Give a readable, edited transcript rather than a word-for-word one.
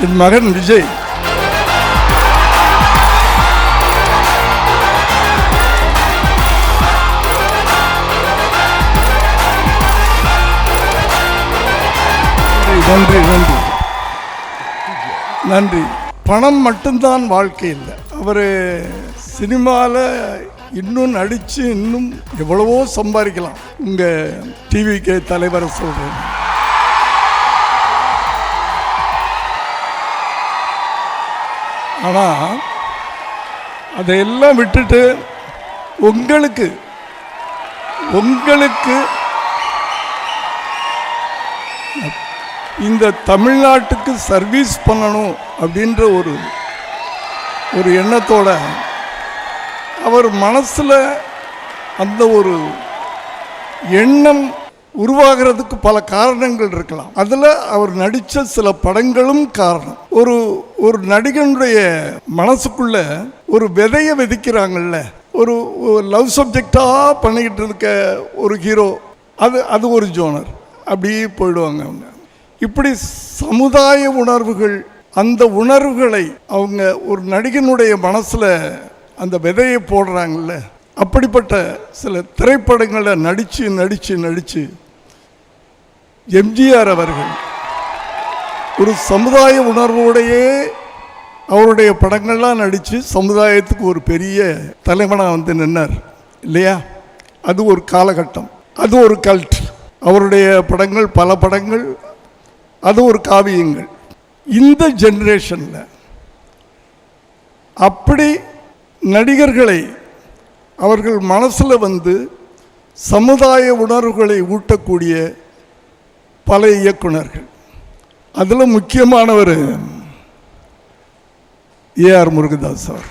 என் மகன் விஜய். நன்றி நன்றி நன்றி. பணம் மட்டும்தான் வாழ்க்கை இல்லை. அவர் சினிமாவில் இன்னும் நடித்து இன்னும் எவ்வளவோ சம்பாதிக்கலாம். உங்கள் டிவிக்கு தலைவரை சொல்கிறேன். ஆனால் அதையெல்லாம் விட்டுட்டு உங்களுக்கு இந்த தமிழ்நாட்டுக்கு சர்வீஸ் பண்ணணும் அப்படின்ற ஒரு எண்ணத்தோட அவர் மனசில் அந்த ஒரு எண்ணம் உருவாகிறதுக்கு பல காரணங்கள் இருக்கலாம். அதில் அவர் நடித்த சில படங்களும் காரணம். ஒரு நடிகனுடைய மனசுக்குள்ள ஒரு விதையை விதைக்கிறாங்கல்ல, ஒரு லவ் சப்ஜெக்டாக பண்ணிக்கிட்டு இருக்க ஒரு ஹீரோ, அது ஒரு ஜோனர். அப்படியே போயிடுவாங்க அவங்க. இப்படி சமுதாய உணர்வுகள், அந்த உணர்வுகளை அவங்க ஒரு நடிகனுடைய மனசில் அந்த விதையை போடுறாங்கல்ல, அப்படிப்பட்ட சில திரைப்படங்களை நடித்து எம்ஜிஆர் அவர்கள் ஒரு சமுதாய உணர்வோடையே அவருடைய படங்கள்லாம் நடித்து சமுதாயத்துக்கு ஒரு பெரிய தலைவனாக வந்து நின்னார் இல்லையா? அது ஒரு காலகட்டம், அது ஒரு கல்ட். அவருடைய படங்கள், பல படங்கள், அது ஒரு காவியங்கள். இந்த ஜெனரேஷனில் அப்படி நடிகர்களை அவர்கள் மனசில் வந்து சமுதாய உணர்வுகளை ஊட்டக்கூடிய பல இயக்குனர்கள், அதில் முக்கியமானவர் ஏஆர் முருகதாஸ் அவர்.